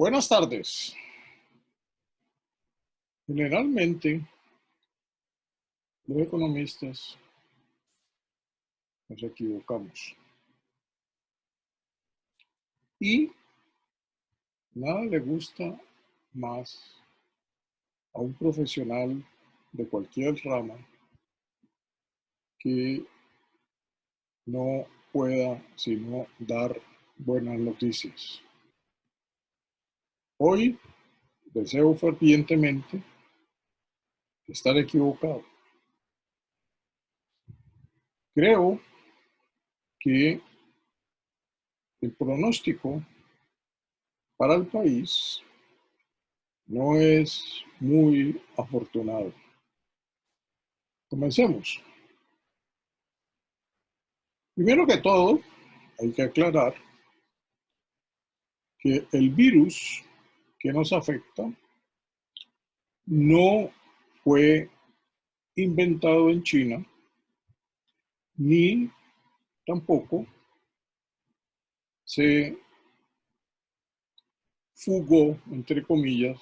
Buenas tardes. Generalmente, los economistas nos equivocamos y nada le gusta más a un profesional de cualquier rama que no pueda sino dar buenas noticias. Hoy deseo fervientemente estar equivocado. Creo que el pronóstico para el país no es muy afortunado. Comencemos. Primero que todo, hay que aclarar que el virus que nos afecta no fue inventado en China, ni tampoco se fugó, entre comillas,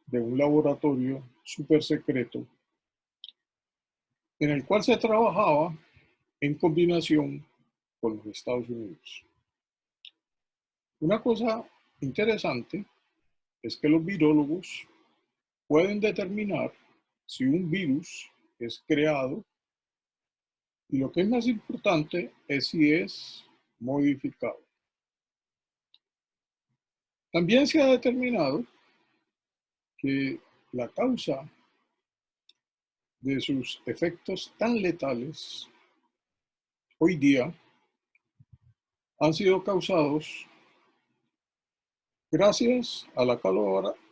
de un laboratorio súper secreto en el cual se trabajaba en combinación con los Estados Unidos. Una cosa interesante es que los virólogos pueden determinar si un virus es creado y lo que es más importante es si es modificado. También se ha determinado que la causa de sus efectos tan letales hoy día han sido causados gracias a la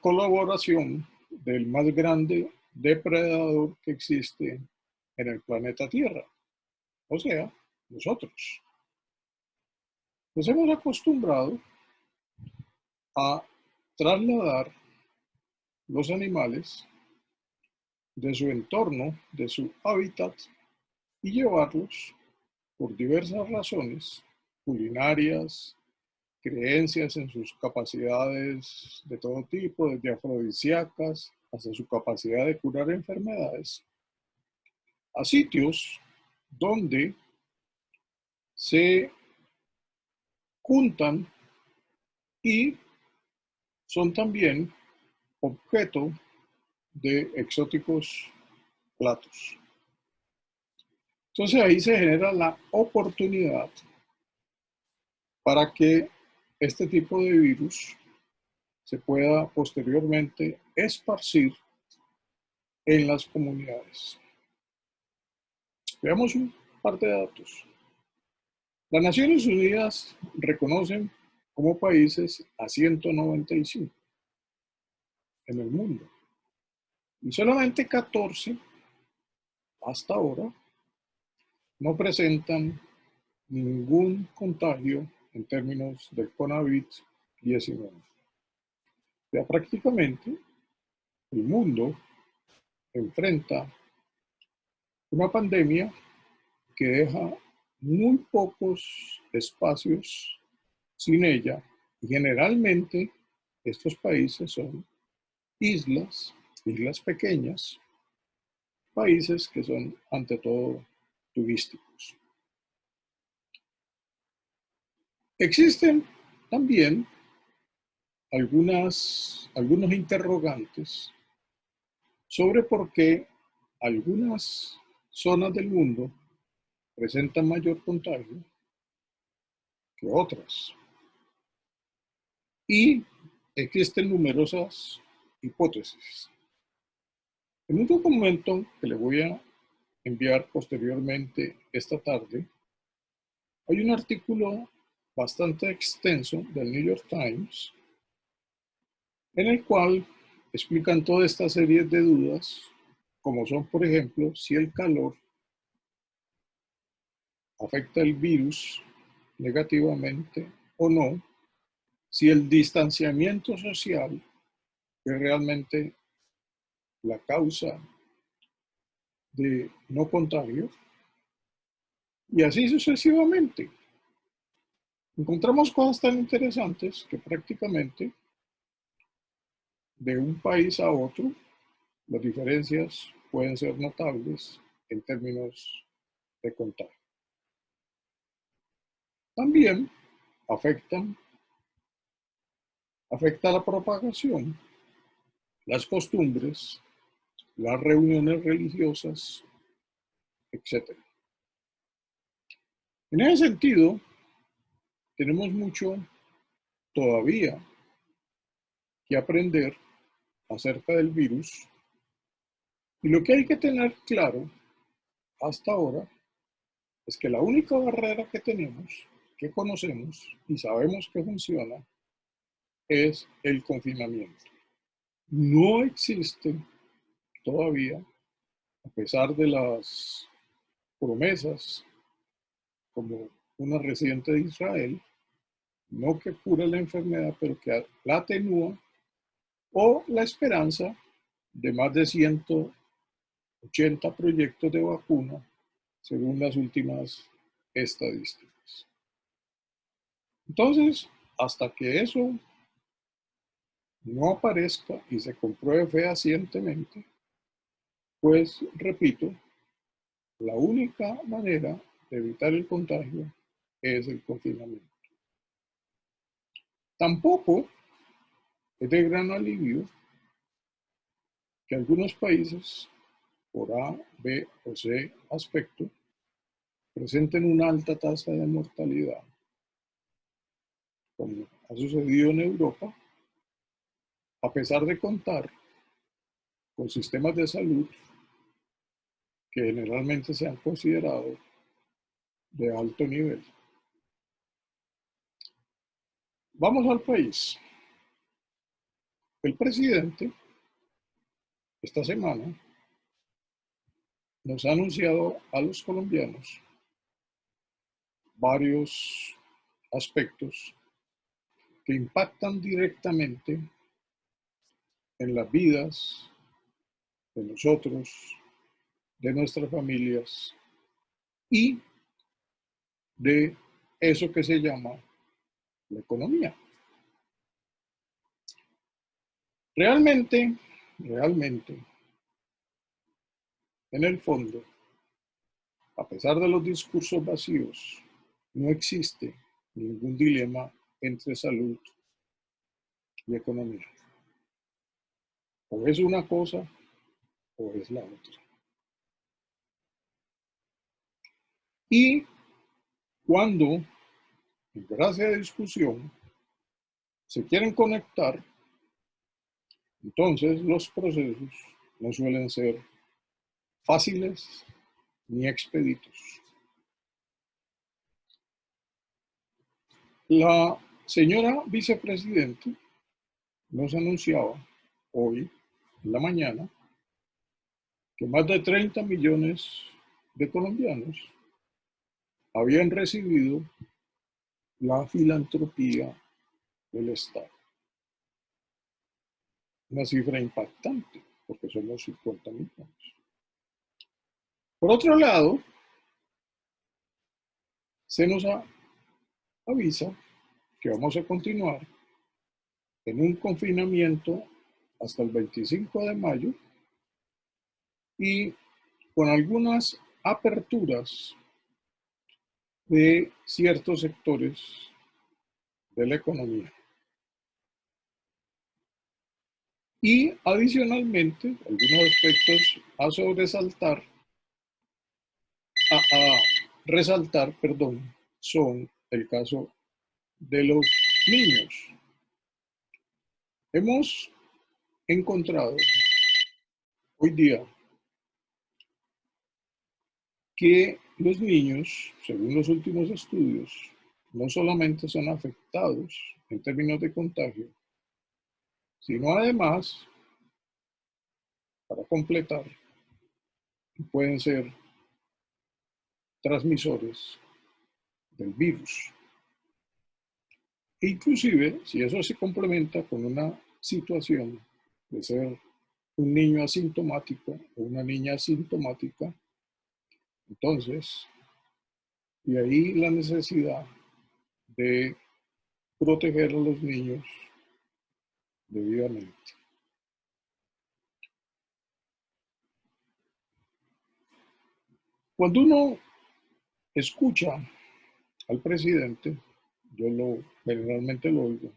colaboración del más grande depredador que existe en el planeta Tierra, o sea, nosotros. Nos hemos acostumbrado a trasladar los animales de su entorno, de su hábitat, y llevarlos por diversas razones culinarias, creencias en sus capacidades de todo tipo, desde afrodisíacas hasta su capacidad de curar enfermedades, a sitios donde se juntan y son también objeto de exóticos platos. Entonces ahí se genera la oportunidad para que este tipo de virus se pueda posteriormente esparcir en las comunidades. Veamos un par de datos. Las Naciones Unidas reconocen como países a 195 en el mundo y solamente 14 hasta ahora no presentan ningún contagio en términos del COVID-19. Ya prácticamente el mundo enfrenta una pandemia que deja muy pocos espacios sin ella y generalmente estos países son islas, islas pequeñas, países que son ante todo turísticos. Existen también algunos interrogantes sobre por qué algunas zonas del mundo presentan mayor contagio que otras. Y existen numerosas hipótesis. En un documento que le voy a enviar posteriormente esta tarde, hay un artículo bastante extenso del New York Times en el cual explican toda esta serie de dudas, como son, por ejemplo, si el calor afecta el virus negativamente o no, si el distanciamiento social es realmente la causa de no contagio, y así sucesivamente. Encontramos cosas tan interesantes que prácticamente de un país a otro, las diferencias pueden ser notables en términos de contagio. También afecta la propagación, las costumbres, las reuniones religiosas, etc. En ese sentido, tenemos mucho todavía que aprender acerca del virus y lo que hay que tener claro hasta ahora es que la única barrera que tenemos, que conocemos y sabemos que funciona, es el confinamiento. No existe todavía, a pesar de las promesas, como una reciente de Israel, no que cura la enfermedad, pero que la atenúa, o la esperanza de más de 180 proyectos de vacuna, según las últimas estadísticas. Entonces, hasta que eso no aparezca y se compruebe fehacientemente, pues repito, la única manera de evitar el contagio es el confinamiento. Tampoco es de gran alivio que algunos países, por A, B o C aspecto, presenten una alta tasa de mortalidad, como ha sucedido en Europa, a pesar de contar con sistemas de salud que generalmente se han considerado de alto nivel. Vamos al país. El presidente esta semana nos ha anunciado a los colombianos varios aspectos que impactan directamente en las vidas de nosotros, de nuestras familias y de eso que se llama la economía. Realmente, en el fondo, a pesar de los discursos vacíos, no existe ningún dilema entre salud y economía. O es una cosa o es la otra. Y cuando, en gracia de discusión, se quieren conectar, entonces los procesos no suelen ser fáciles ni expeditos. La señora vicepresidenta nos anunciaba hoy, en la mañana, que más de 30 millones de colombianos habían recibido la filantropía del Estado. Una cifra impactante, porque somos 50 millones. Por otro lado, se nos avisa que vamos a continuar en un confinamiento hasta el 25 de mayo y con algunas aperturas de ciertos sectores de la economía. Y adicionalmente, algunos aspectos a sobresaltar, a resaltar, perdón, son el caso de los niños. Hemos encontrado hoy día que los niños, según los últimos estudios, no solamente son afectados en términos de contagio, sino además, para completar, pueden ser transmisores del virus. E inclusive, si eso se complementa con una situación de ser un niño asintomático o una niña asintomática, entonces, y ahí la necesidad de proteger a los niños debidamente. Cuando uno escucha al presidente, generalmente lo oigo.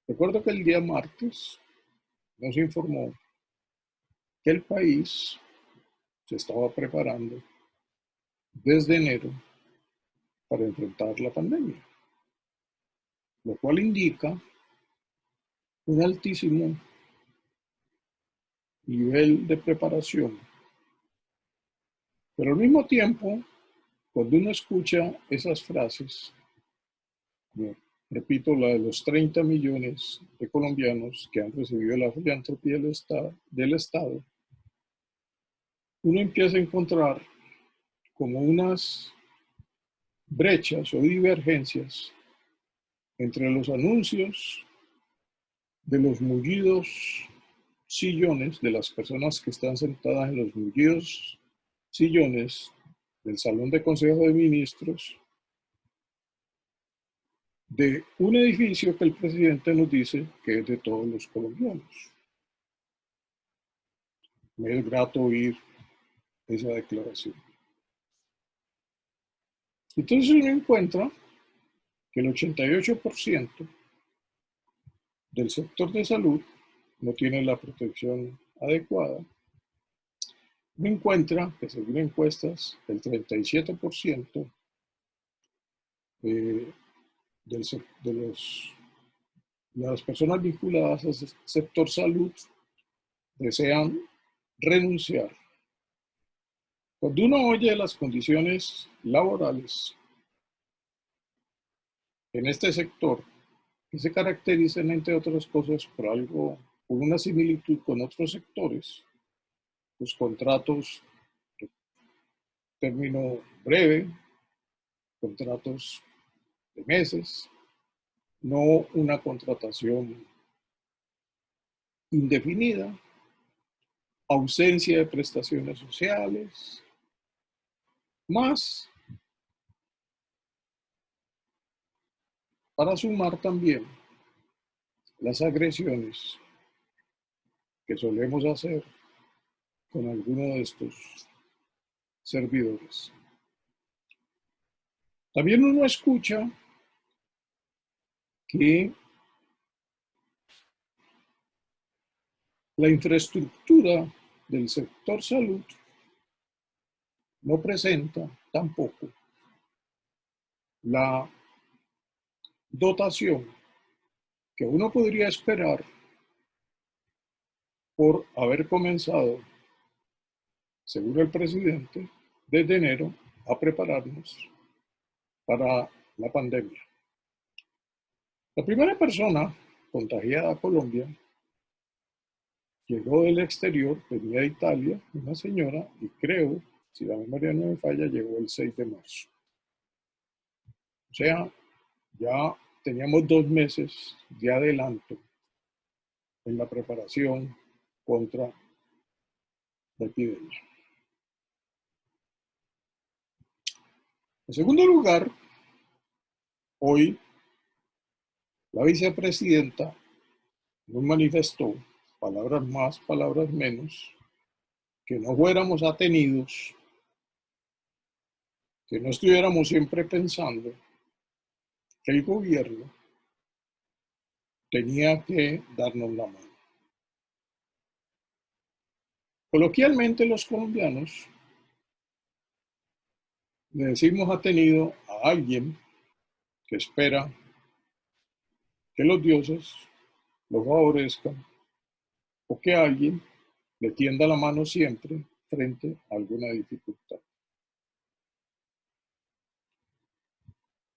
Recuerdo que el día martes nos informó que el país se estaba preparando desde enero para enfrentar la pandemia, lo cual indica un altísimo nivel de preparación. Pero al mismo tiempo, cuando uno escucha esas frases, como repito, la de los 30 millones de colombianos que han recibido la filantropía del Estado, uno empieza a encontrar como unas brechas o divergencias entre los anuncios de los mullidos sillones, de las personas que están sentadas en los mullidos sillones del Salón de Consejo de Ministros, de un edificio que el presidente nos dice que es de todos los colombianos. Me es grato oír esa declaración. Entonces uno encuentra que el 88% del sector de salud no tiene la protección adecuada. Uno encuentra que según encuestas, el 37% de, las personas vinculadas al sector salud desean renunciar. Cuando uno oye las condiciones laborales en este sector, que se caracterizan, entre otras cosas, por una similitud con otros sectores, los contratos de término breve, contratos de meses, no una contratación indefinida, ausencia de prestaciones sociales, más para sumar también las agresiones que solemos hacer con alguno de estos servidores. También uno escucha que la infraestructura del sector salud no presenta tampoco la dotación que uno podría esperar por haber comenzado, según el presidente, desde enero a prepararnos para la pandemia. La primera persona contagiada a Colombia llegó del exterior, venía de Italia, una señora, y creo, si la memoria no me falla, llegó el 6 de marzo. O sea, ya teníamos 2 meses de adelanto en la preparación contra la epidemia. En segundo lugar, hoy la vicepresidenta nos manifestó, palabras más, palabras menos, que no fuéramos atenidos, que no estuviéramos siempre pensando que el gobierno tenía que darnos la mano. Coloquialmente los colombianos le decimos atenido a alguien que espera que los dioses lo favorezcan o que alguien le tienda la mano siempre frente a alguna dificultad.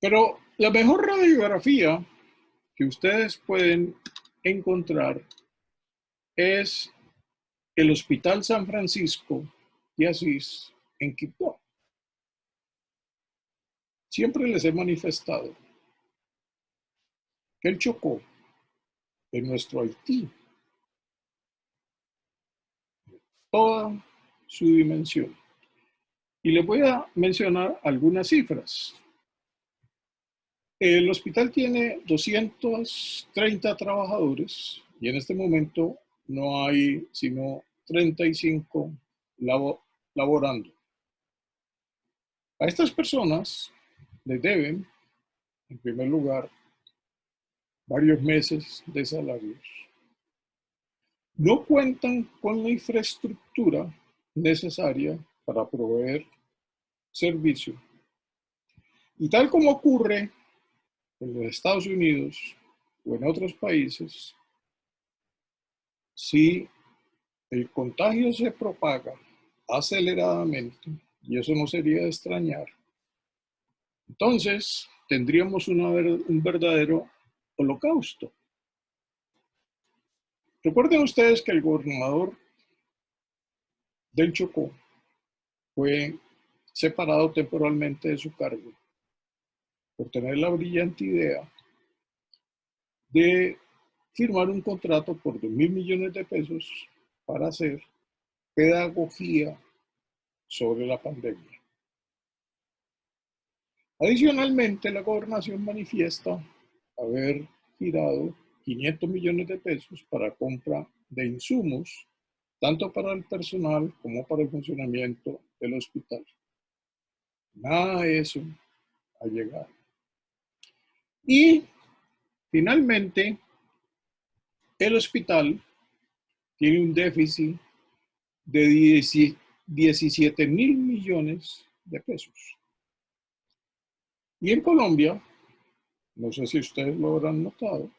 Pero la mejor radiografía que ustedes pueden encontrar es el Hospital San Francisco de Asís en Quito. Siempre les he manifestado que el Chocó, en nuestro Haití, toda su dimensión. Y les voy a mencionar algunas cifras. El hospital tiene 230 trabajadores y en este momento no hay sino 35 laborando. A estas personas les deben, en primer lugar, varios meses de salarios. No cuentan con la infraestructura necesaria para proveer servicio. Y tal como ocurre en los Estados Unidos o en otros países, si el contagio se propaga aceleradamente, y eso no sería de extrañar, entonces tendríamos un verdadero holocausto. Recuerden ustedes que el gobernador del Chocó fue separado temporalmente de su cargo por tener la brillante idea de firmar un contrato por 2.000 millones de pesos para hacer pedagogía sobre la pandemia. Adicionalmente, la gobernación manifiesta haber girado 500 millones de pesos para compra de insumos, tanto para el personal como para el funcionamiento del hospital. Nada de eso ha llegado. Y finalmente, el hospital tiene un déficit de 17.000 millones de pesos. Y en Colombia, no sé si ustedes lo habrán notado,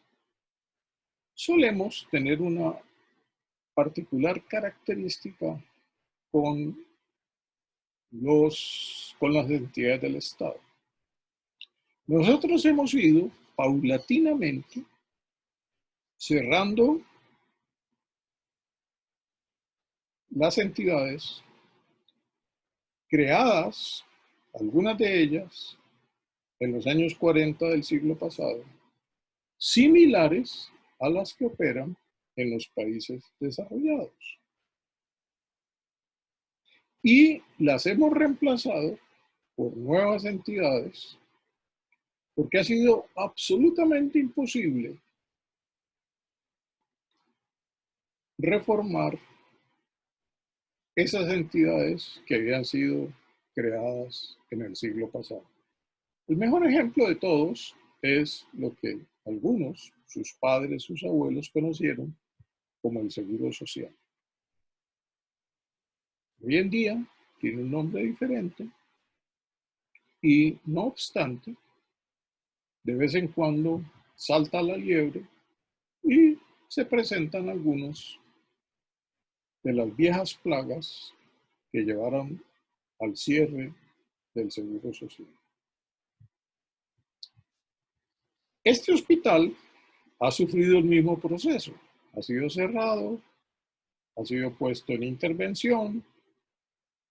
solemos tener una particular característica con, con las entidades del Estado. Nosotros hemos ido paulatinamente cerrando las entidades creadas, algunas de ellas en los años 40 del siglo pasado, similares a las que operan en los países desarrollados. Y las hemos reemplazado por nuevas entidades porque ha sido absolutamente imposible reformar esas entidades que habían sido creadas en el siglo pasado. El mejor ejemplo de todos es lo que algunos, sus padres, sus abuelos, conocieron como el Seguro Social. Hoy en día tiene un nombre diferente y no obstante, de vez en cuando salta la liebre y se presentan algunos de las viejas plagas que llevaron al cierre del Seguro Social. Este hospital ha sufrido el mismo proceso. Ha sido cerrado, ha sido puesto en intervención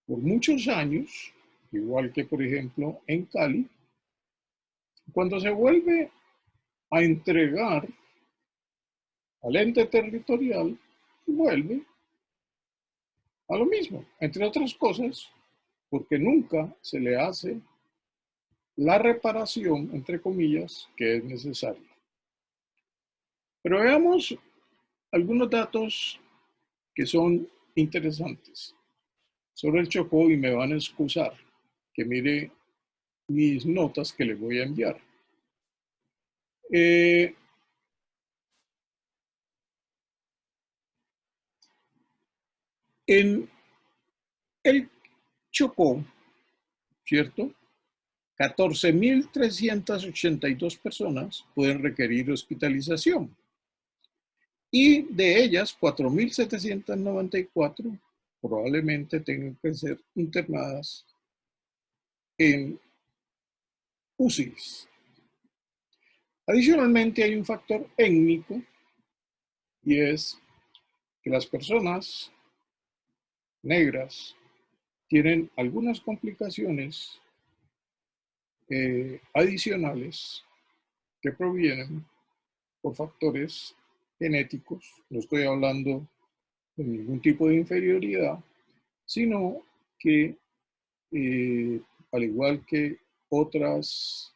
por muchos años, igual que por ejemplo en Cali. Cuando se vuelve a entregar al ente territorial, vuelve a lo mismo, entre otras cosas, porque nunca se le hace la reparación, entre comillas, que es necesaria. Pero veamos algunos datos que son interesantes sobre el Chocó y me van a excusar que mire mis notas que les voy a enviar. En el Chocó, ¿cierto? 14.382 personas pueden requerir hospitalización y de ellas 4.794 probablemente tengan que ser internadas en UCIs. Adicionalmente hay un factor étnico y es que las personas negras tienen algunas complicaciones adicionales que provienen por factores genéticos. No estoy hablando de ningún tipo de inferioridad, sino que al igual que otras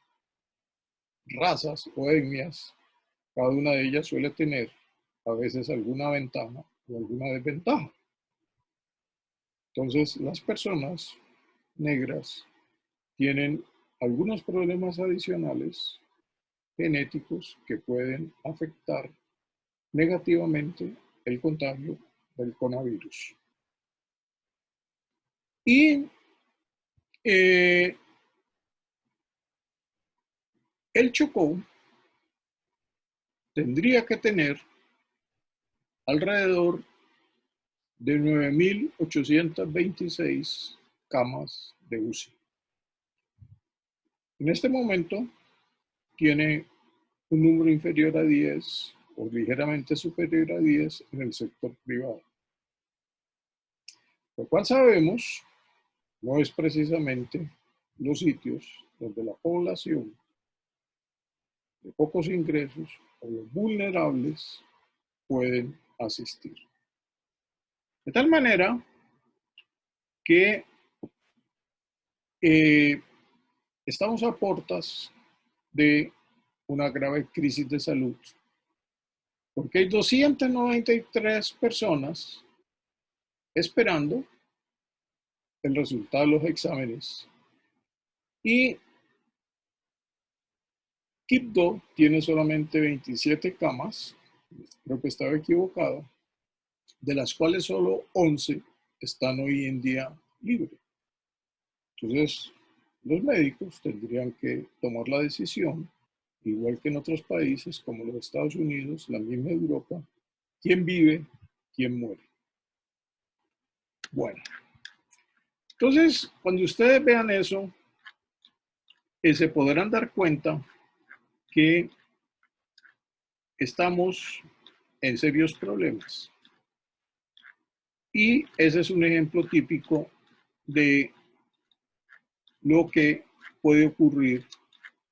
razas o etnias, cada una de ellas suele tener a veces alguna ventaja o alguna desventaja. Entonces, las personas negras tienen algunos problemas adicionales genéticos que pueden afectar negativamente el contagio del coronavirus. Y el Chocó tendría que tener alrededor de 9.826 camas de UCI. En este momento tiene un número inferior a 10 o ligeramente superior a 10 en el sector privado. Lo cual sabemos no es precisamente los sitios donde la población de pocos ingresos o los vulnerables pueden asistir. De tal manera que estamos a puertas de una grave crisis de salud, porque hay 293 personas esperando el resultado de los exámenes y Quibdó tiene solamente 27 camas, creo que estaba equivocado, de las cuales solo 11 están hoy en día libres. Entonces, los médicos tendrían que tomar la decisión, igual que en otros países como los Estados Unidos, la misma Europa, quién vive, quién muere. Bueno, entonces, cuando ustedes vean eso, se podrán dar cuenta que estamos en serios problemas. Y ese es un ejemplo típico de lo que puede ocurrir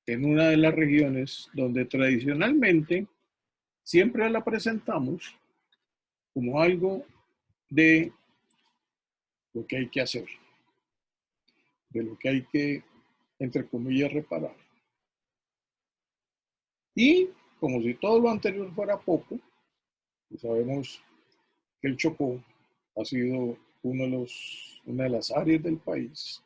en una de las regiones donde tradicionalmente siempre la presentamos como algo de lo que hay que hacer, de lo que hay que, entre comillas, reparar. Y como si todo lo anterior fuera poco, pues sabemos que el Chocó ha sido una de las áreas del país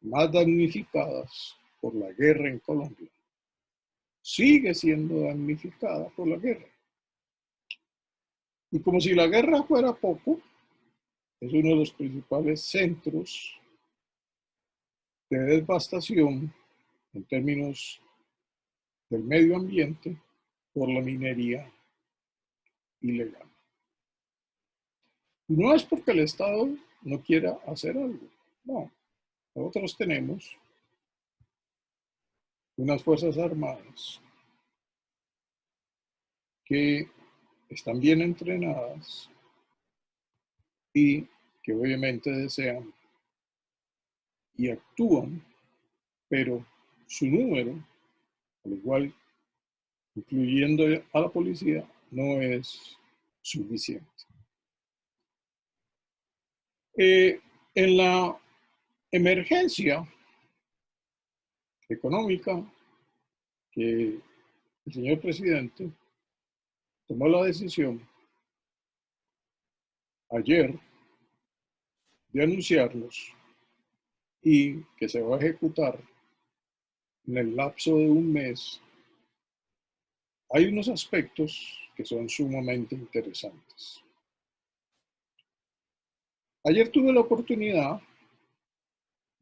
más damnificadas por la guerra en Colombia. Sigue siendo damnificada por la guerra. Y como si la guerra fuera poco, es uno de los principales centros de devastación en términos del medio ambiente por la minería ilegal. No es porque el Estado no quiera hacer algo, no. Nosotros tenemos unas fuerzas armadas que están bien entrenadas y que obviamente desean y actúan, pero su número, al igual incluyendo a la policía, no es suficiente. En la emergencia económica que el señor presidente tomó la decisión ayer de anunciarlos y que se va a ejecutar en el lapso de un mes, hay unos aspectos que son sumamente interesantes. Ayer tuve la oportunidad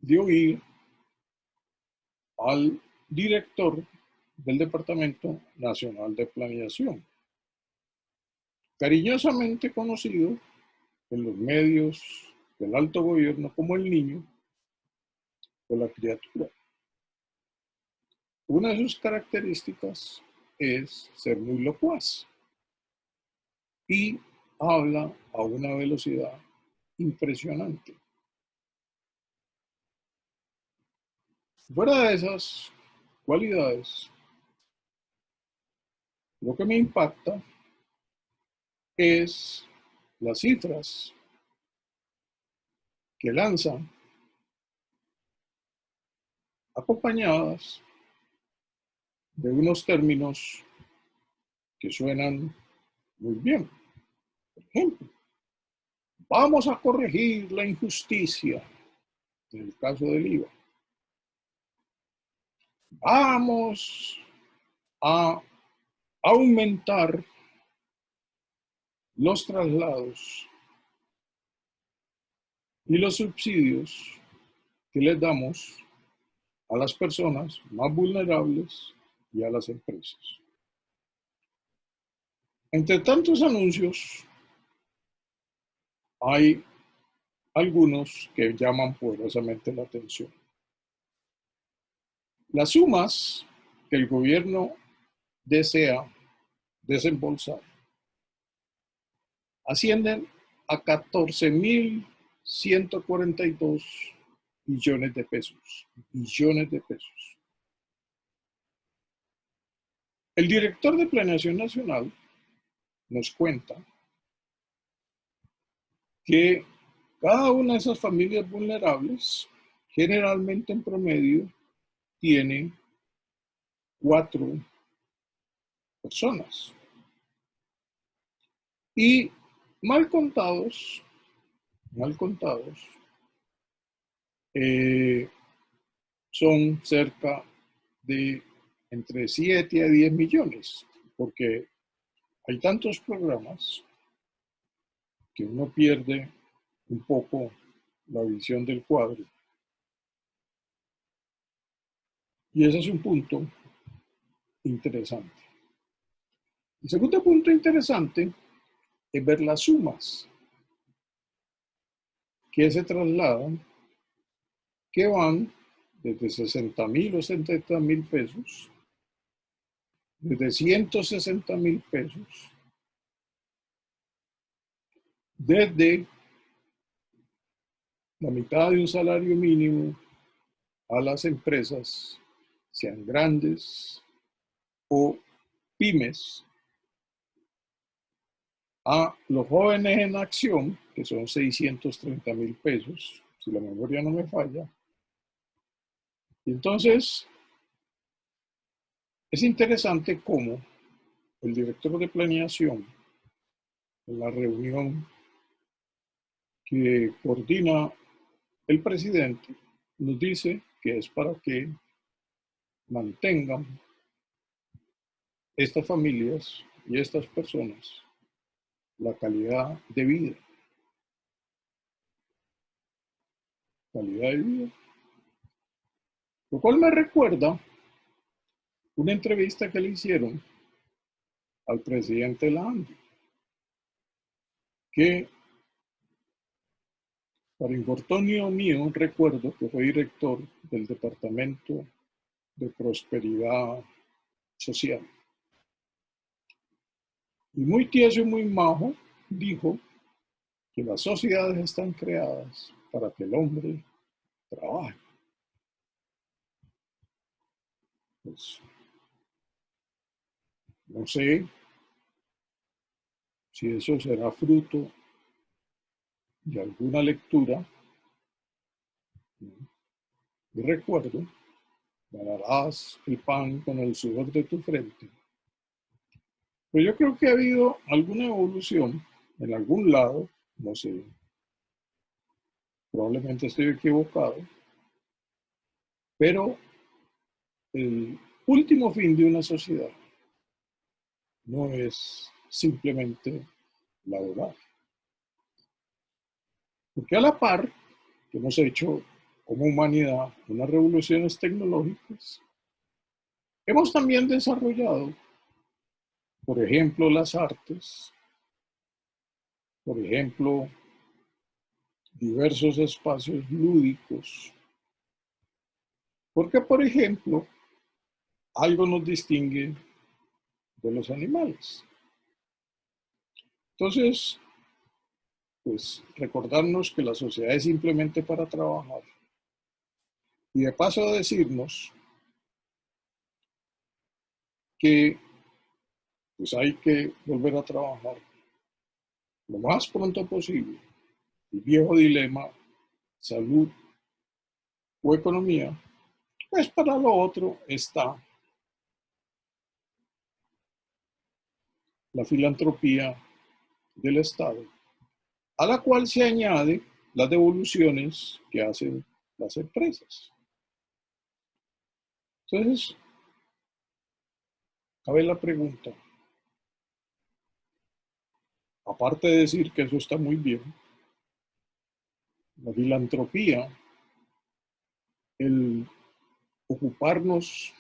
de oír al director del Departamento Nacional de Planeación, cariñosamente conocido en los medios del alto gobierno como el niño o la criatura. Una de sus características es ser muy locuaz y habla a una velocidad impresionante. Fuera de esas cualidades, lo que me impacta es las cifras que lanzan acompañadas de unos términos que suenan muy bien. Por ejemplo, vamos a corregir la injusticia en el caso del IVA. vamos a aumentar los traslados y los subsidios que les damos a las personas más vulnerables y a las empresas. Entre tantos anuncios, hay algunos que llaman poderosamente la atención. Las sumas que el gobierno desea desembolsar ascienden a 14.142 billones de pesos. Billones de pesos. El director de Planeación Nacional nos cuenta que cada una de esas familias vulnerables, generalmente en promedio, tiene 4 personas. Y mal contados, mal contados, son cerca de entre 7 a 10 millones, porque hay tantos programas que uno pierde un poco la visión del cuadro. Y ese es un punto interesante. El segundo punto interesante es ver las sumas que se trasladan, que van desde 60.000 o 70.000 pesos, desde 160.000 pesos, desde la mitad de un salario mínimo a las empresas, sean grandes o pymes, a los jóvenes en acción, que son 630.000 pesos, si la memoria no me falla. Y entonces, es interesante cómo el director de planeación, en la reunión que coordina el presidente, nos dice que es para que mantengan estas familias y estas personas la calidad de vida. Calidad de vida. Lo cual me recuerda una entrevista que le hicieron al presidente de la ANDI, que para infortunio mío recuerdo que fue director del Departamento de Prosperidad Social. Y muy tieso y muy majo dijo que las sociedades están creadas para que el hombre trabaje. Pues no sé si eso será fruto de alguna lectura. Y recuerdo, ganarás el pan con el sudor de tu frente. Pero yo creo que ha habido alguna evolución en algún lado, no sé, probablemente estoy equivocado, pero el último fin de una sociedad no es simplemente laboral. Porque a la par que hemos hecho como humanidad unas revoluciones tecnológicas, hemos también desarrollado, por ejemplo, las artes, por ejemplo, diversos espacios lúdicos, porque, por ejemplo, algo nos distingue de los animales. Entonces, pues recordarnos que la sociedad es simplemente para trabajar y de paso decirnos que pues hay que volver a trabajar lo más pronto posible. El viejo dilema, salud o economía, pues para lo otro está la filantropía del Estado, a la cual se añade las devoluciones que hacen las empresas. Entonces, cabe la pregunta, aparte de decir que eso está muy bien, la filantropía, el ocuparnos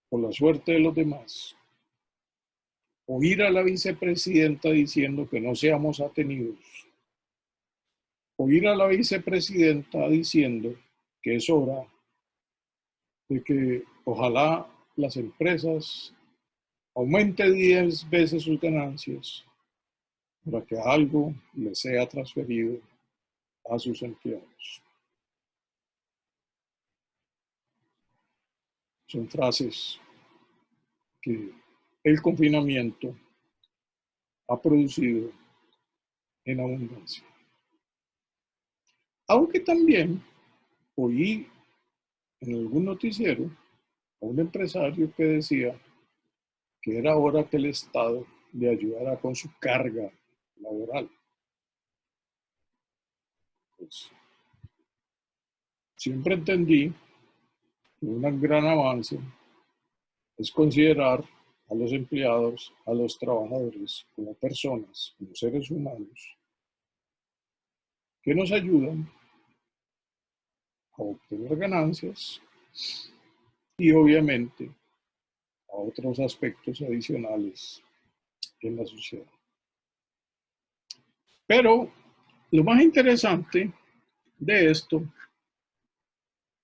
por la suerte de los demás, oír a la vicepresidenta diciendo que no seamos atenidos, oír a la vicepresidenta diciendo que es hora de que ojalá las empresas aumente 10 veces sus ganancias para que algo les sea transferido a sus empleados. Son frases que el confinamiento ha producido en abundancia. Aunque también oí en algún noticiero a un empresario que decía que era hora que el Estado le ayudara con su carga laboral. Pues, siempre entendí que un gran avance es considerar a los empleados, a los trabajadores, como personas, como seres humanos, que nos ayudan a obtener ganancias y obviamente a otros aspectos adicionales en la sociedad. Pero lo más interesante de esto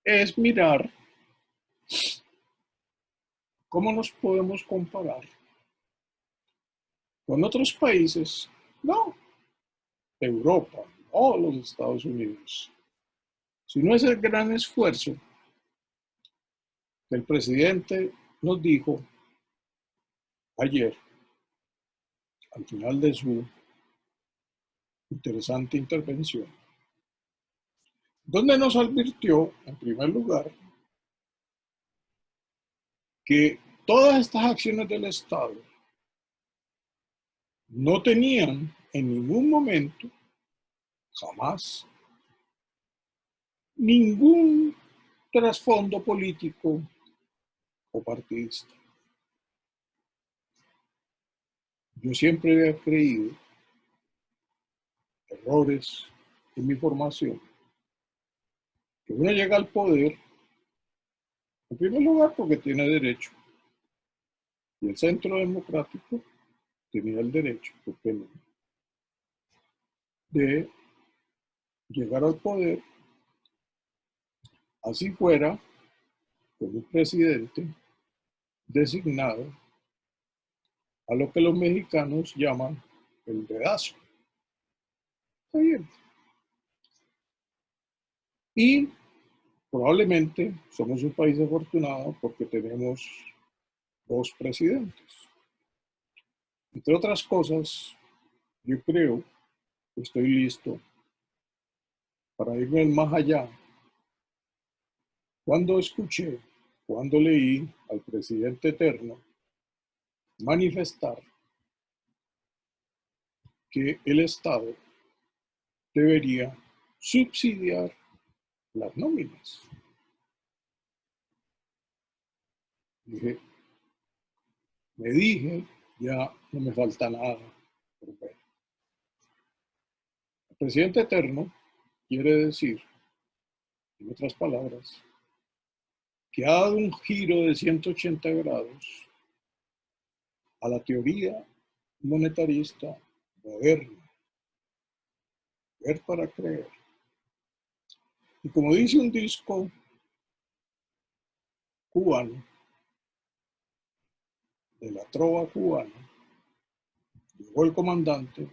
es mirar cómo nos podemos comparar con otros países, no Europa o los Estados Unidos, sino es el gran esfuerzo que el presidente nos dijo ayer, al final de su interesante intervención, donde nos advirtió, en primer lugar, que todas estas acciones del Estado no tenían en ningún momento, jamás, ningún trasfondo político o partidista. Yo siempre había creído, errores en mi formación, que uno llega al poder, en primer lugar, porque tiene derecho, y el centro democrático tenía el derecho, ¿por qué no?, de llegar al poder, así fuera, con un presidente designado a lo que los mexicanos llaman el dedazo. Está bien. Y probablemente somos un país afortunado porque tenemos dos presidentes. Entre otras cosas, yo creo que estoy listo para irme más allá. Cuando escuché, cuando leí al presidente eterno manifestar que el Estado debería subsidiar las nóminas. Me dije, ya no me falta nada por ver. El presidente eterno quiere decir, en otras palabras, que ha dado un giro de 180 grados a la teoría monetarista moderna, ver para creer. Y como dice un disco cubano, de la trova cubana, llegó el comandante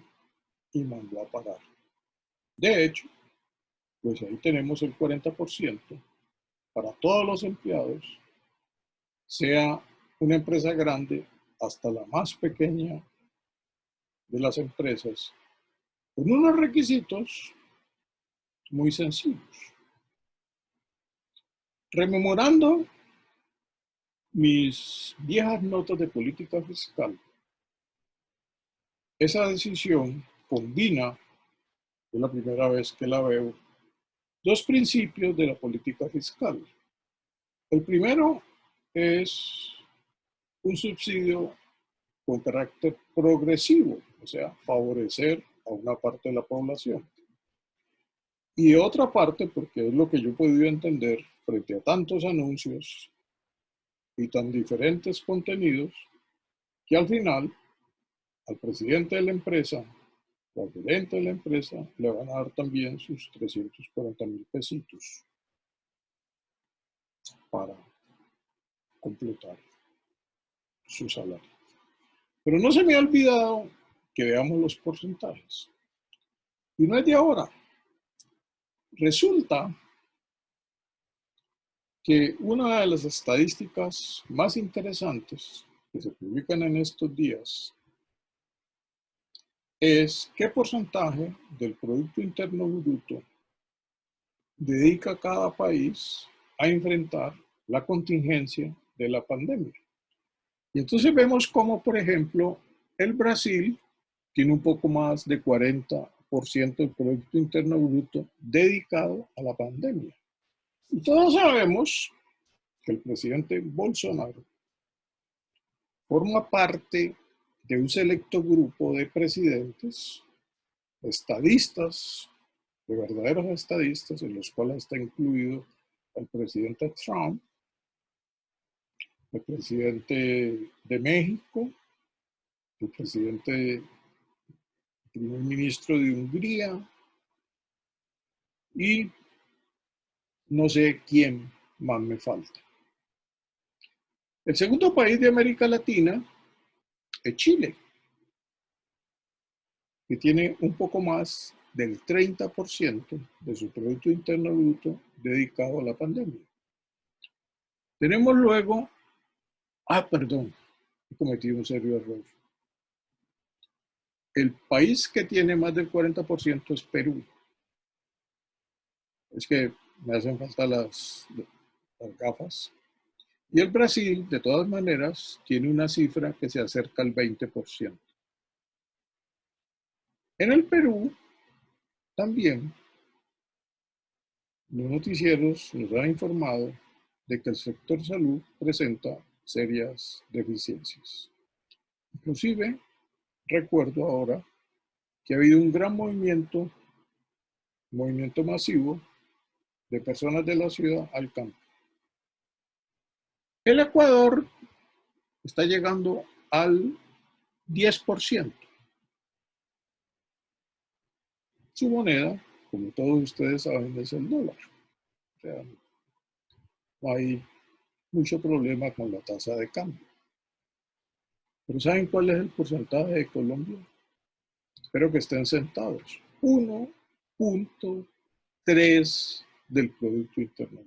y mandó a parar. De hecho, pues ahí tenemos el 40% para todos los empleados, sea una empresa grande hasta la más pequeña de las empresas, con unos requisitos muy sencillos. Rememorando mis viejas notas de política fiscal, esa decisión combina, es la primera vez que la veo, dos principios de la política fiscal. El primero es un subsidio con carácter progresivo, o sea, favorecer a una parte de la población. Y otra parte, porque es lo que yo he podido entender frente a tantos anuncios y tan diferentes contenidos, que al final al presidente de la empresa o al gerente de la empresa le van a dar también sus 340,000 pesitos para completar su salario. Pero no se me ha olvidado que veamos los porcentajes. Y no es de ahora. Resulta que una de las estadísticas más interesantes que se publican en estos días es qué porcentaje del Producto Interno Bruto dedica cada país a enfrentar la contingencia de la pandemia. Y entonces vemos cómo, por ejemplo, el Brasil tiene un poco más de 40% del Producto Interno Bruto dedicado a la pandemia. Y todos sabemos que el presidente Bolsonaro forma parte de un selecto grupo de presidentes, estadistas, de verdaderos estadistas, en los cuales está incluido el presidente Trump, el presidente de México, el presidente, el primer ministro de Hungría y no sé quién más me falta. El segundo país de América Latina es Chile, que tiene un poco más del 30% de su Producto Interno Bruto dedicado a la pandemia. Tenemos luego, perdón, he cometido un serio error. El país que tiene más del 40% es Perú. Es que me hacen falta las gafas. Y el Brasil, de todas maneras, tiene una cifra que se acerca al 20%. En el Perú, también, los noticieros nos han informado de que el sector salud presenta serias deficiencias. Inclusive, recuerdo ahora que ha habido un gran movimiento masivo de personas de la ciudad al campo. El Ecuador está llegando al 10%. Su moneda, como todos ustedes saben, es el dólar. O sea, no hay mucho problema con la tasa de cambio. Pero ¿saben cuál es el porcentaje de Colombia? Espero que estén sentados. 1,3 del Producto Interno.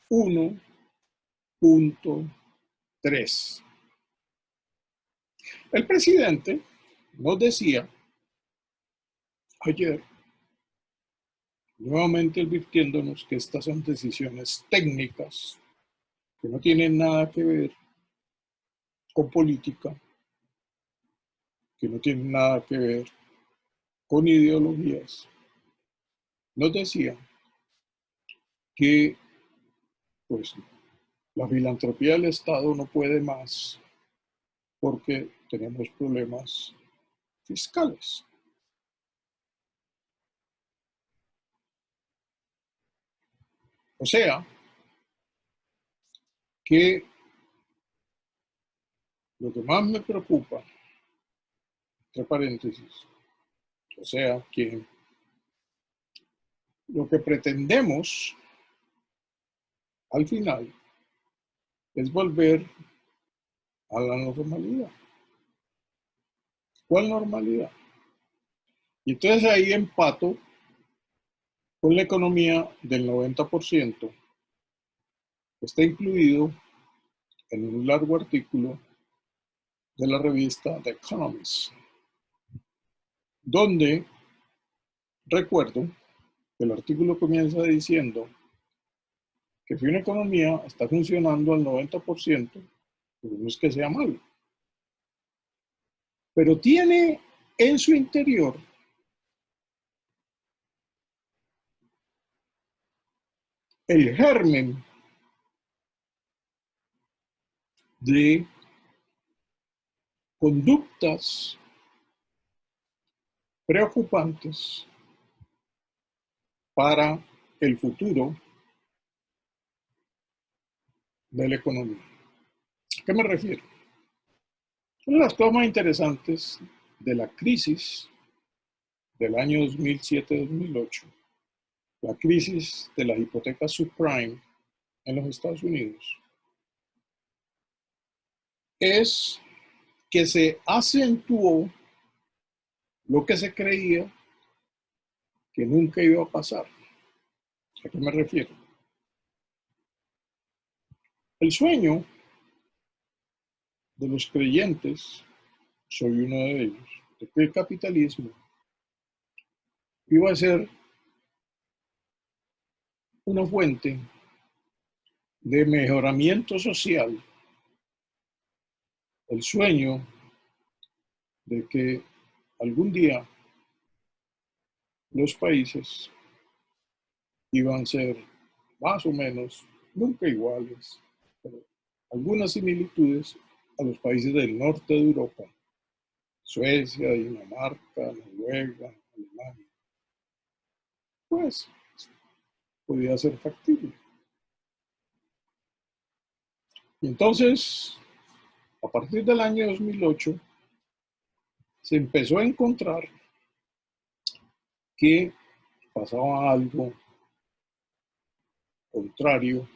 1,3. El presidente nos decía ayer, nuevamente advirtiéndonos que estas son decisiones técnicas que no tienen nada que ver con política, que no tienen nada que ver con ideologías. Nos decía que pues la filantropía del Estado no puede más porque tenemos problemas fiscales. O sea, que lo que más me preocupa, entre paréntesis, o sea, que lo que pretendemos al final es volver a la normalidad. ¿Cuál normalidad? Y entonces ahí empato con la economía del 90%, que está incluido en un largo artículo de la revista The Economist, donde recuerdo que el artículo comienza diciendo que si una economía está funcionando al 90%, pues no es que sea malo, pero tiene en su interior el germen de conductas preocupantes para el futuro de la economía. ¿A qué me refiero? Una de las cosas más interesantes de la crisis del año 2007-2008, la crisis de las hipotecas subprime en los Estados Unidos, es que se acentuó lo que se creía que nunca iba a pasar. ¿A qué me refiero? El sueño de los creyentes, soy uno de ellos, de que el capitalismo iba a ser una fuente de mejoramiento social, el sueño de que algún día los países iban a ser más o menos, nunca iguales, pero algunas similitudes a los países del norte de Europa, Suecia, Dinamarca, Noruega, Alemania. Pues podía ser factible. Y entonces, a partir del año 2008, se empezó a encontrar que pasaba algo contrario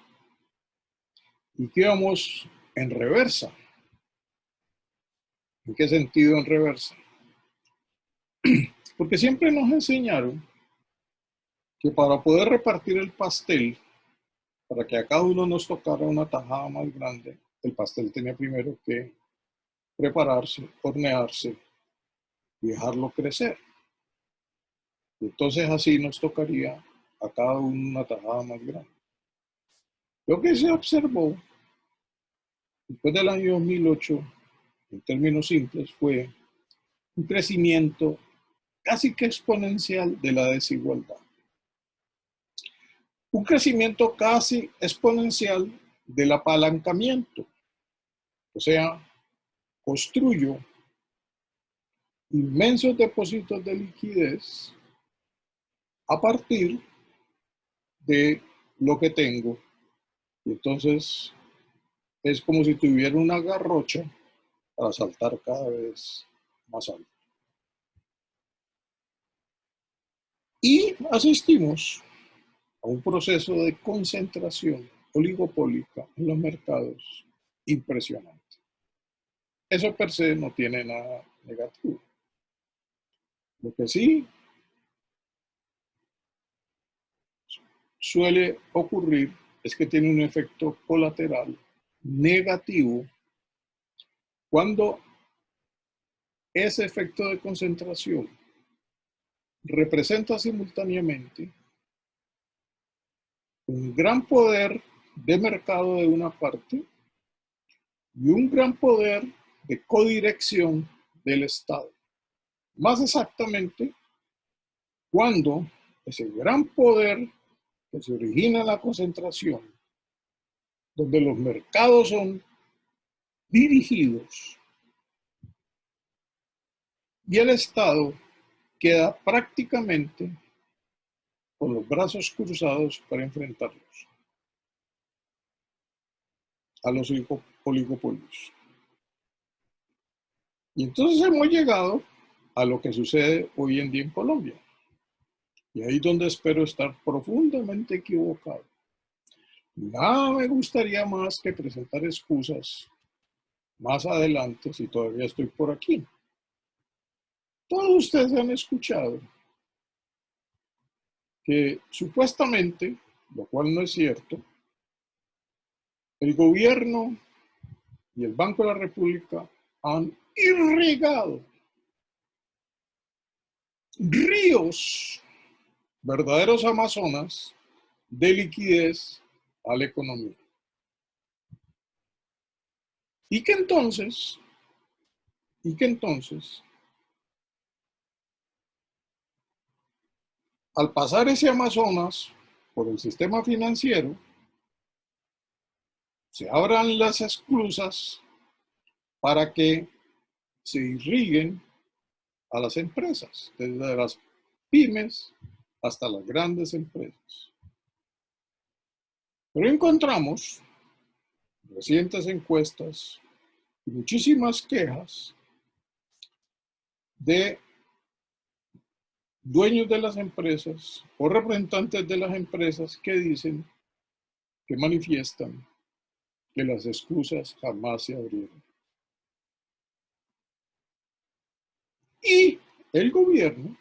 y que íbamos en reversa. ¿En qué sentido en reversa? Porque siempre nos enseñaron que para poder repartir el pastel, para que a cada uno nos tocara una tajada más grande, el pastel tenía primero que prepararse, hornearse y dejarlo crecer. Y entonces así nos tocaría a cada uno una tajada más grande. Lo que se observó después del año 2008, en términos simples, fue un crecimiento casi que exponencial de la desigualdad. Un crecimiento casi exponencial del apalancamiento. O sea, construyo inmensos depósitos de liquidez a partir de lo que tengo. Y entonces es como si tuviera una garrocha para saltar cada vez más alto. Y asistimos a un proceso de concentración oligopólica en los mercados impresionante. Eso per se no tiene nada negativo. Lo que sí suele ocurrir es que tiene un efecto colateral negativo cuando ese efecto de concentración representa simultáneamente un gran poder de mercado de una parte y un gran poder de codirección del Estado. Más exactamente, cuando ese gran poder que se origina en la concentración, donde los mercados son dirigidos y el Estado queda prácticamente con los brazos cruzados para enfrentarlos a los oligopolios. Y entonces hemos llegado a lo que sucede hoy en día en Colombia. Y ahí es donde espero estar profundamente equivocado. Nada me gustaría más que presentar excusas más adelante si todavía estoy por aquí. Todos ustedes han escuchado que supuestamente, lo cual no es cierto, el gobierno y el Banco de la República han irrigado ríos, verdaderos amazonas, de liquidez a la economía. Y que entonces, al pasar ese Amazonas por el sistema financiero, se abran las esclusas para que se irriguen a las empresas, desde las pymes hasta las grandes empresas. Pero encontramos recientes encuestas y muchísimas quejas de dueños de las empresas o representantes de las empresas que dicen, que manifiestan que las esclusas jamás se abrieron. Y el gobierno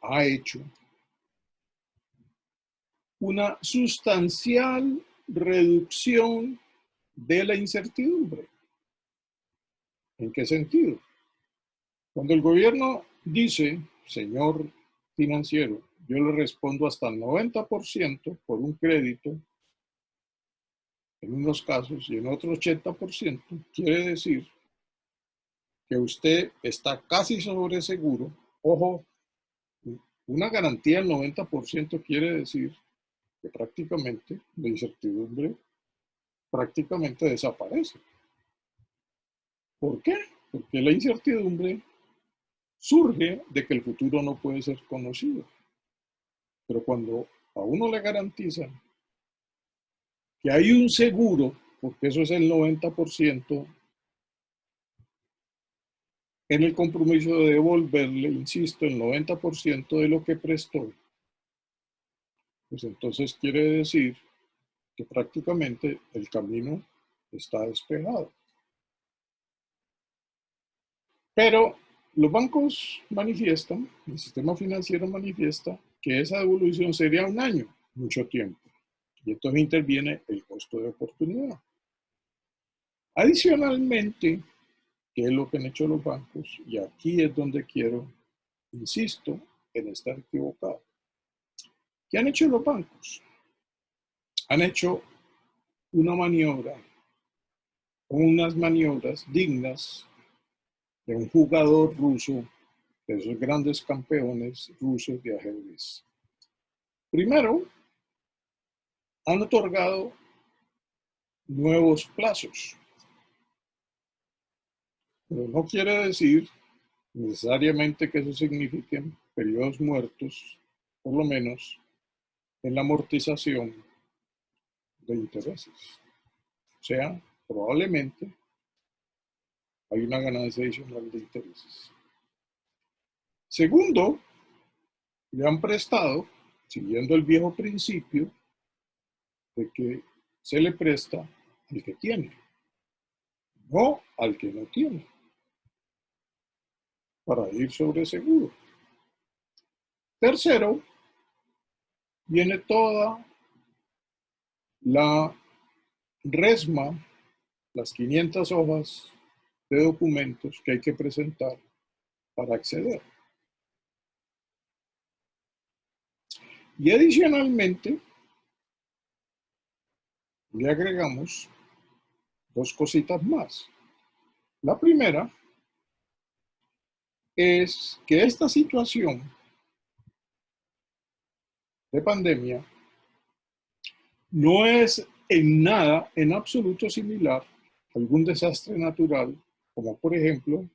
ha hecho una sustancial reducción de la incertidumbre. ¿En qué sentido? Cuando el gobierno dice, señor financiero, yo le respondo hasta el 90% por un crédito, en unos casos, y en otros 80%, quiere decir que usted está casi sobre seguro. Ojo, una garantía del 90% quiere decir que prácticamente la incertidumbre prácticamente desaparece. ¿Por qué? Porque la incertidumbre surge de que el futuro no puede ser conocido. Pero cuando a uno le garantizan que hay un seguro, porque eso es el 90%, en el compromiso de devolverle, insisto, el 90% de lo que prestó, pues entonces quiere decir que prácticamente el camino está despejado. Pero los bancos manifiestan, el sistema financiero manifiesta que esa devolución sería un año, mucho tiempo. Y entonces interviene el costo de oportunidad. Adicionalmente, ¿qué es lo que han hecho los bancos? Y aquí es donde quiero, insisto, en estar equivocado. ¿Qué han hecho los bancos? Han hecho una maniobra, unas maniobras dignas de un jugador ruso, de esos grandes campeones rusos de ajedrez. Primero, han otorgado nuevos plazos, pero no quiere decir necesariamente que eso signifique periodos muertos, por lo menos en la amortización de intereses. O sea, probablemente hay una ganancia adicional de intereses. Segundo, le han prestado, siguiendo el viejo principio de que se le presta al que tiene, no al que no tiene, para ir sobre seguro. Tercero, viene toda la resma, las 500 hojas de documentos que hay que presentar para acceder. Y adicionalmente, le agregamos dos cositas más. La primera es que esta situación de pandemia no es en nada, en absoluto similar a algún desastre natural, como por ejemplo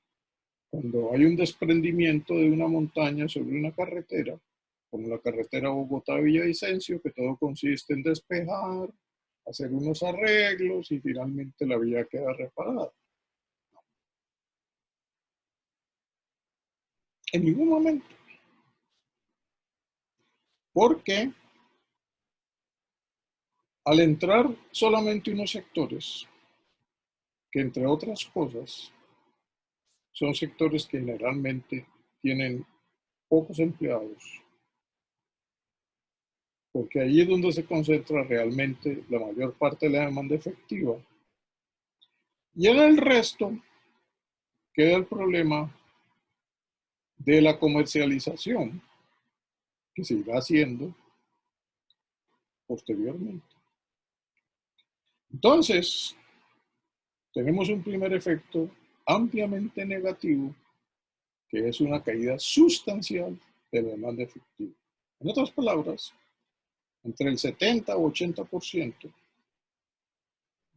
cuando hay un desprendimiento de una montaña sobre una carretera, como la carretera Bogotá-Villavicencio, que todo consiste en despejar, hacer unos arreglos y finalmente la vía queda reparada. En ningún momento. Porque al entrar solamente unos sectores, que entre otras cosas son sectores que generalmente tienen pocos empleados, porque ahí es donde se concentra realmente la mayor parte de la demanda efectiva. Y en el resto queda el problema de la comercialización, que se irá haciendo posteriormente. Entonces, tenemos un primer efecto ampliamente negativo, que es una caída sustancial de la demanda efectiva. En otras palabras, entre el 70 o 80%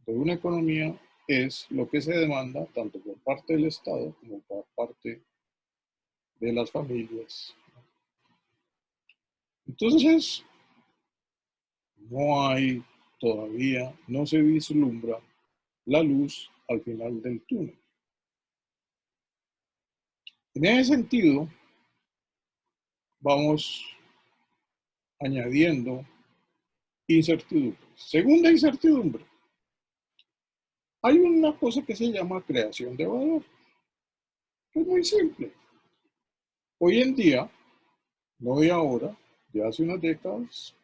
de una economía es lo que se demanda tanto por parte del Estado como por parte de las familias. Entonces, no hay todavía, no se vislumbra la luz al final del túnel. En ese sentido, vamos añadiendo incertidumbre. Segunda incertidumbre, hay una cosa que se llama creación de valor, que es muy simple. Hoy en día, no de ahora, de hace unas décadas,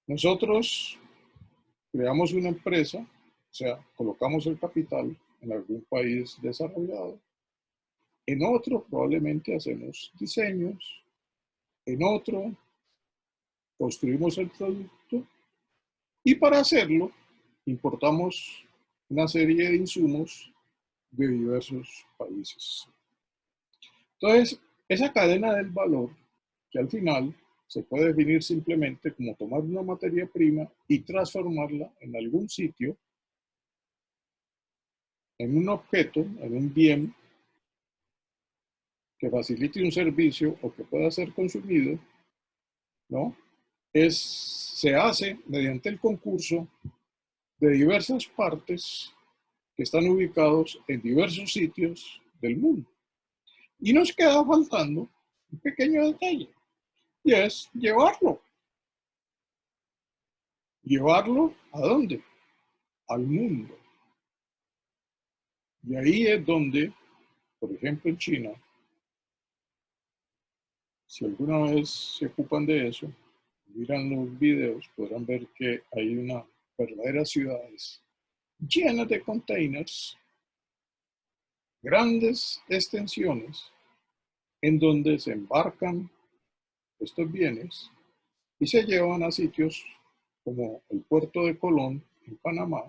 nosotros creamos una empresa, o sea, colocamos el capital en algún país desarrollado, en otro probablemente hacemos diseños, en otro construimos el producto y para hacerlo importamos una serie de insumos de diversos países. Entonces, esa cadena del valor, que al final se puede definir simplemente como tomar una materia prima y transformarla en algún sitio, en un objeto, en un bien que facilite un servicio o que pueda ser consumido, ¿no? Se hace mediante el concurso de diversas partes que están ubicados en diversos sitios del mundo. Y nos queda faltando un pequeño detalle, y es llevarlo. ¿Llevarlo a dónde? Al mundo. Y ahí es donde, por ejemplo, en China, si alguna vez se ocupan de eso, miran los videos, podrán ver que hay unas verdaderas ciudades llenas de containers, grandes extensiones, en donde se embarcan estos bienes y se llevan a sitios como el puerto de Colón en Panamá,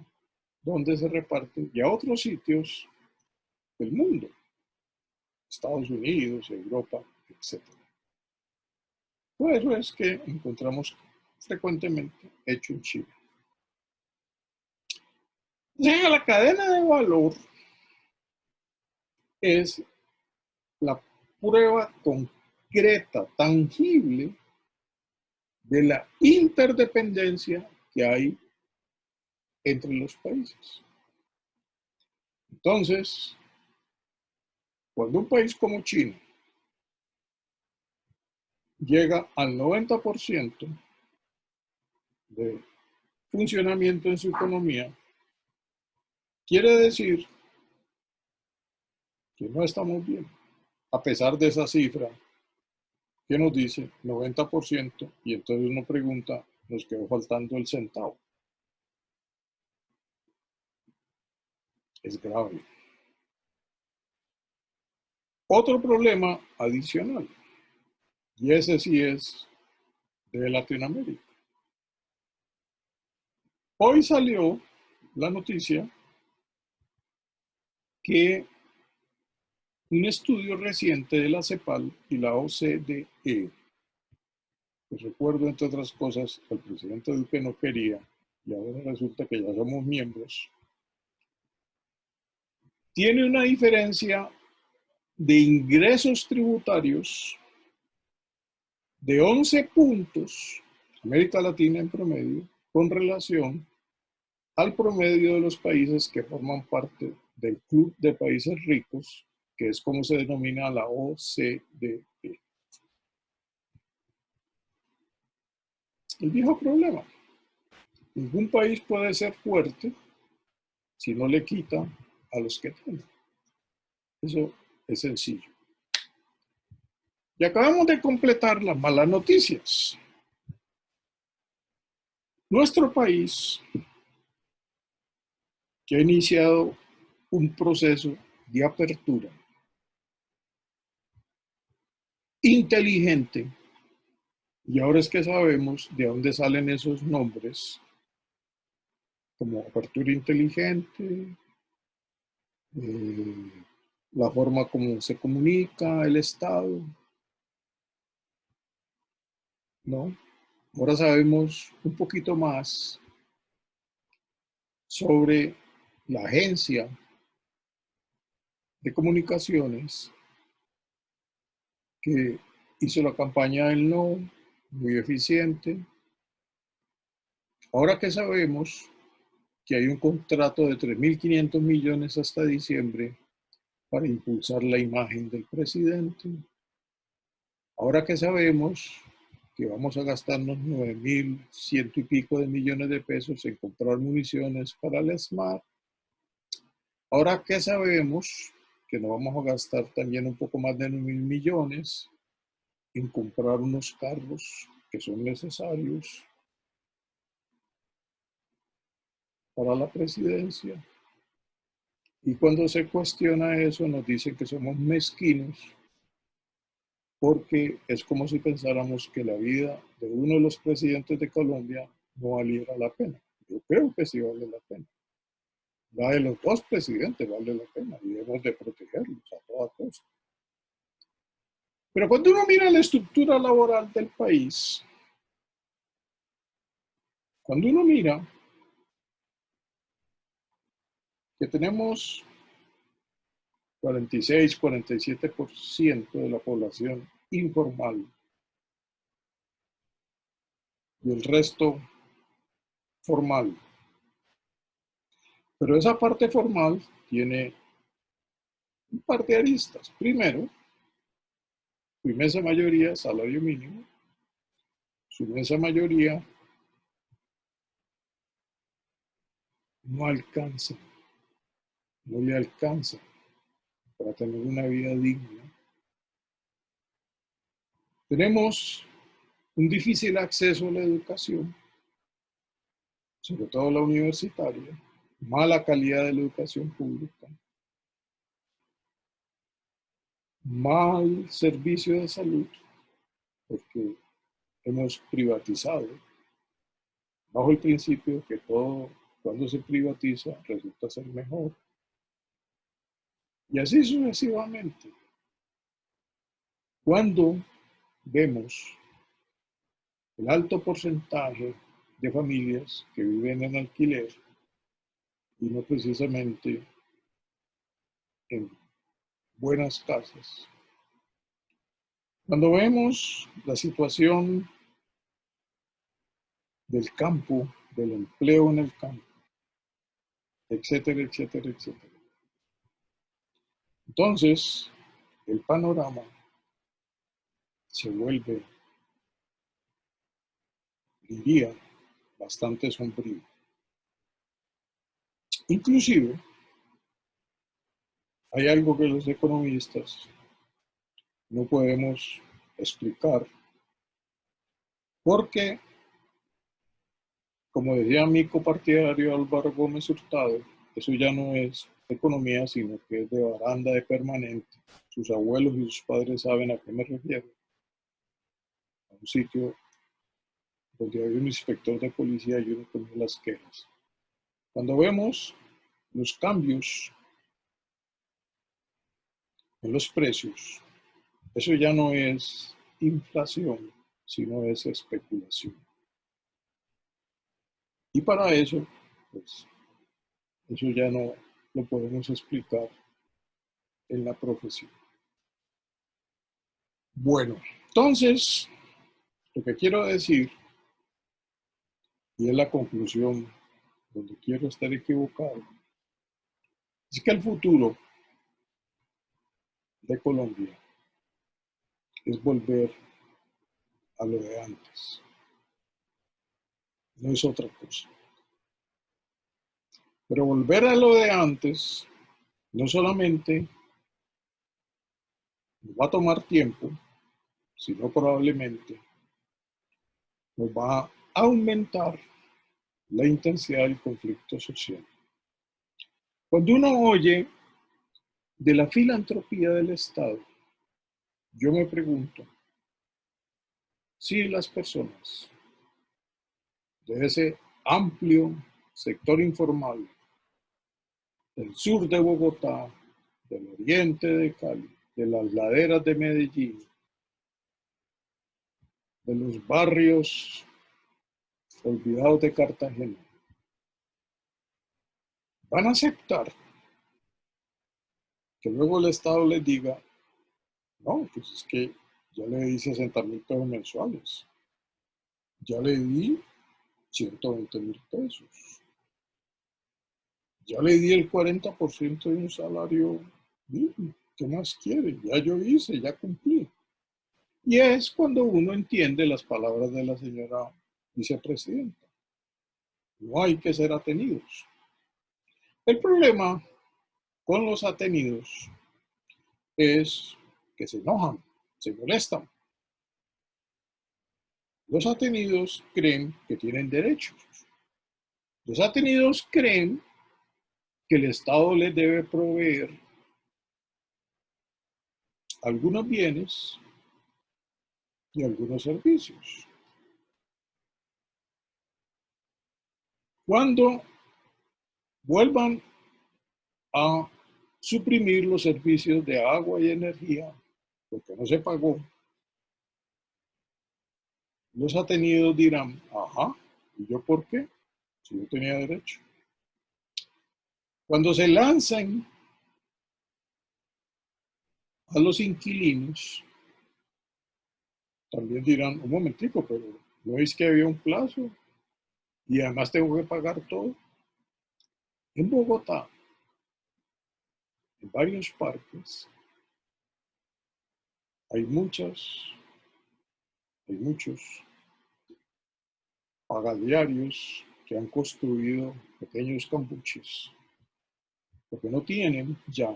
donde se reparten, y a otros sitios del mundo, Estados Unidos, Europa, etc. Por eso es que encontramos frecuentemente hecho en China. La cadena de valor es la prueba concreta, tangible, de la interdependencia que hay entre los países. Entonces, cuando un país como China llega al 90% de funcionamiento en su economía, quiere decir que no estamos bien, a pesar de esa cifra que nos dice 90%, y entonces uno pregunta, nos quedó faltando el centavo. Es grave. Otro problema adicional, y ese sí es de Latinoamérica. Hoy salió la noticia que un estudio reciente de la CEPAL y la OCDE, pues recuerdo entre otras cosas que el presidente Duque no quería, y ahora resulta que ya somos miembros, tiene una diferencia de ingresos tributarios de 11 puntos, América Latina en promedio, con relación al promedio de los países que forman parte del Club de Países Ricos, que es como se denomina la OCDE. El viejo problema. Ningún país puede ser fuerte si no le quita a los que tienen. Eso es sencillo. Y acabamos de completar las malas noticias. Nuestro país, que ha iniciado un proceso de apertura inteligente, y ahora es que sabemos de dónde salen esos nombres, como apertura inteligente, eh, la forma como se comunica el Estado, ¿no? Ahora sabemos un poquito más sobre la agencia de comunicaciones que hizo la campaña del no, muy eficiente. Ahora que sabemos que hay un contrato de 3.500 millones hasta diciembre para impulsar la imagen del presidente, ahora que sabemos que vamos a gastarnos 9.100 y pico de millones de pesos en comprar municiones para el SMART, ahora que sabemos que nos vamos a gastar también un poco más de 9.000 millones en comprar unos carros que son necesarios para la presidencia. Y cuando se cuestiona eso, nos dicen que somos mezquinos, porque es como si pensáramos que la vida de uno de los presidentes de Colombia no valiera la pena. Yo creo que sí vale la pena. La de los dos presidentes vale la pena y debemos de protegerlos a toda costa. Pero cuando uno mira la estructura laboral del país, cuando uno mira que tenemos 46-47% de la población informal y el resto formal. Pero esa parte formal tiene un par de aristas. Primero, su inmensa mayoría salario mínimo, su inmensa mayoría no alcanza, no le alcanza para tener una vida digna. Tenemos un difícil acceso a la educación, sobre todo la universitaria, mala calidad de la educación pública, mal servicio de salud, porque hemos privatizado, bajo el principio que todo, cuando se privatiza, resulta ser mejor. Y así sucesivamente. Cuando vemos el alto porcentaje de familias que viven en alquiler y no precisamente en buenas casas, cuando vemos la situación del campo, del empleo en el campo, etcétera, etcétera, etcétera. Entonces, el panorama se vuelve, diría, bastante sombrío. Inclusive, hay algo que los economistas no podemos explicar, porque, como decía mi copartidario Álvaro Gómez Hurtado, eso ya no es economía, sino que es de baranda de permanente. Sus abuelos y sus padres saben a qué me refiero. A un sitio donde hay un inspector de policía y uno pone las quejas. Cuando vemos los cambios en los precios, eso ya no es inflación, sino es especulación. Y para eso, pues, eso ya no lo podemos explicar en la profesión. Bueno, entonces, lo que quiero decir, y es la conclusión donde quiero estar equivocado, es que el futuro de Colombia es volver a lo de antes, no es otra cosa. Pero volver a lo de antes no solamente nos va a tomar tiempo, sino probablemente nos va a aumentar la intensidad del conflicto social. Cuando uno oye de la filantropía del Estado, yo me pregunto si las personas de ese amplio sector informal del sur de Bogotá, del oriente de Cali, de las laderas de Medellín, de los barrios olvidados de Cartagena, van a aceptar que luego el Estado les diga, no, pues es que ya le di 60,000 pesos mensuales, ya le di 120,000 pesos, ya le di el 40% de un salario mínimo, ¿qué más quiere? Ya yo hice, ya cumplí. Y es cuando uno entiende las palabras de la señora vicepresidenta. No hay que ser atenidos. El problema con los atenidos es que se enojan, se molestan. Los atenidos creen que tienen derechos. Los atenidos creen que el Estado les debe proveer algunos bienes y algunos servicios. Cuando vuelvan a suprimir los servicios de agua y energía, porque no se pagó, los atenidos dirán, ajá, ¿y yo por qué? Si yo tenía derecho. Cuando se lancen a los inquilinos, también dirán, un momentico, pero ¿no es que había un plazo? Y además tengo que pagar todo. En Bogotá, en varios parques, hay muchos pagadiarios que han construido pequeños cambuches, porque no tienen ya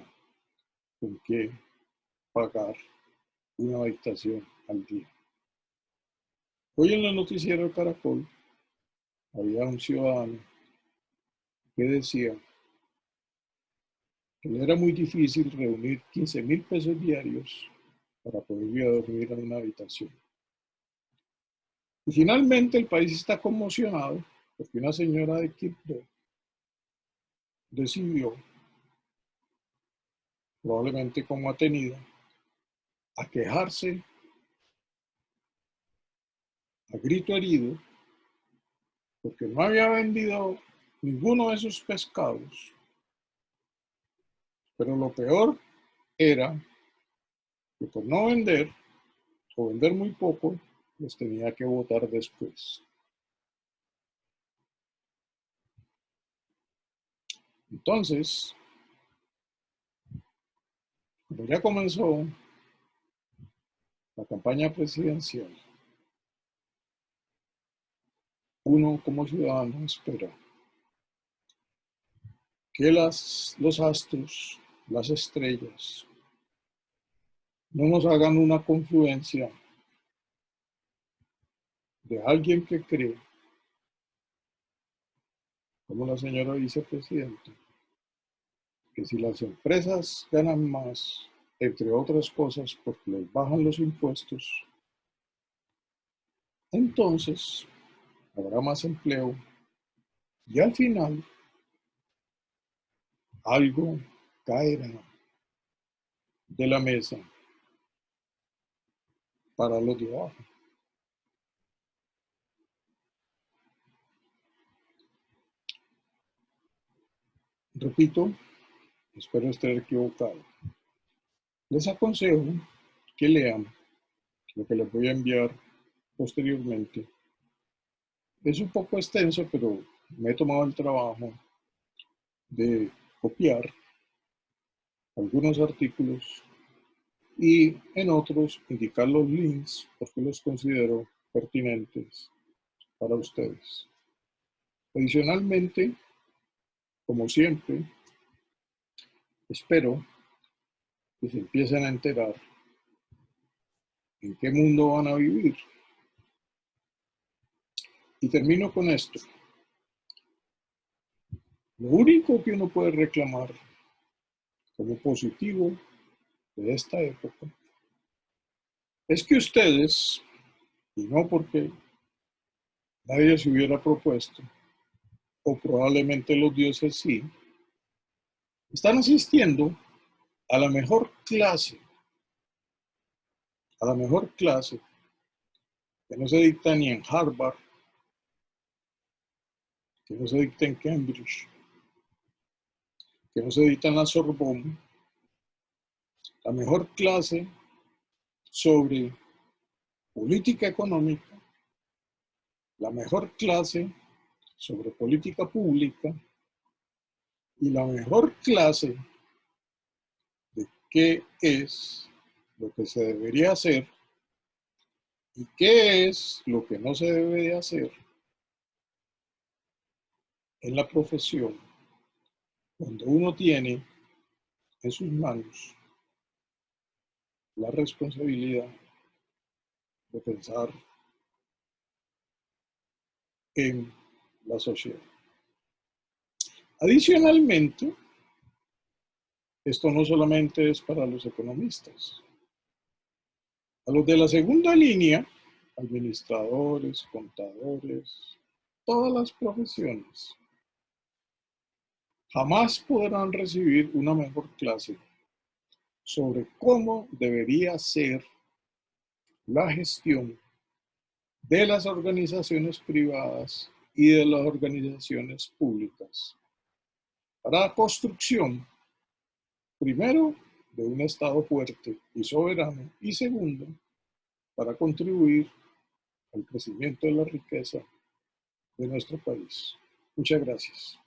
con qué pagar una habitación al día. Hoy en la noticiero de Caracol había un ciudadano que decía que le era muy difícil reunir 15,000 pesos diarios para poder ir a dormir en una habitación. Y finalmente el país está conmocionado porque una señora de Quibdó decidió, probablemente como atenida, a quejarse a grito herido porque no había vendido ninguno de sus pescados, pero lo peor era que por no vender o vender muy poco, los tenía que botar después. Entonces, cuando ya comenzó la campaña presidencial, uno como ciudadano espera que los astros, las estrellas, no nos hagan una confluencia de alguien que cree, como la señora vicepresidenta, que si las empresas ganan más, entre otras cosas porque les bajan los impuestos, entonces habrá más empleo y al final algo caerá de la mesa para los de abajo. Repito, espero estar equivocado. Les aconsejo que lean lo que les voy a enviar posteriormente. Es un poco extenso, pero me he tomado el trabajo de copiar algunos artículos y en otros indicar los links porque los considero pertinentes para ustedes. Adicionalmente, como siempre, espero que se empiecen a enterar en qué mundo van a vivir. Y termino con esto. Lo único que uno puede reclamar como positivo de esta época es que ustedes, y no porque nadie se hubiera propuesto, o probablemente los dioses sí, están asistiendo a la mejor clase, a la mejor clase que no se dicta ni en Harvard, que no se dicta en Cambridge, que no se edita en la Sorbonne, la mejor clase sobre política económica, la mejor clase sobre política pública y la mejor clase de qué es lo que se debería hacer y qué es lo que no se debe de hacer en la profesión cuando uno tiene en sus manos la responsabilidad de pensar en la sociedad. Adicionalmente, esto no solamente es para los economistas. A los de la segunda línea, administradores, contadores, todas las profesiones, jamás podrán recibir una mejor clase sobre cómo debería ser la gestión de las organizaciones privadas y de las organizaciones públicas para la construcción, primero, de un Estado fuerte y soberano, y segundo, para contribuir al crecimiento de la riqueza de nuestro país. Muchas gracias.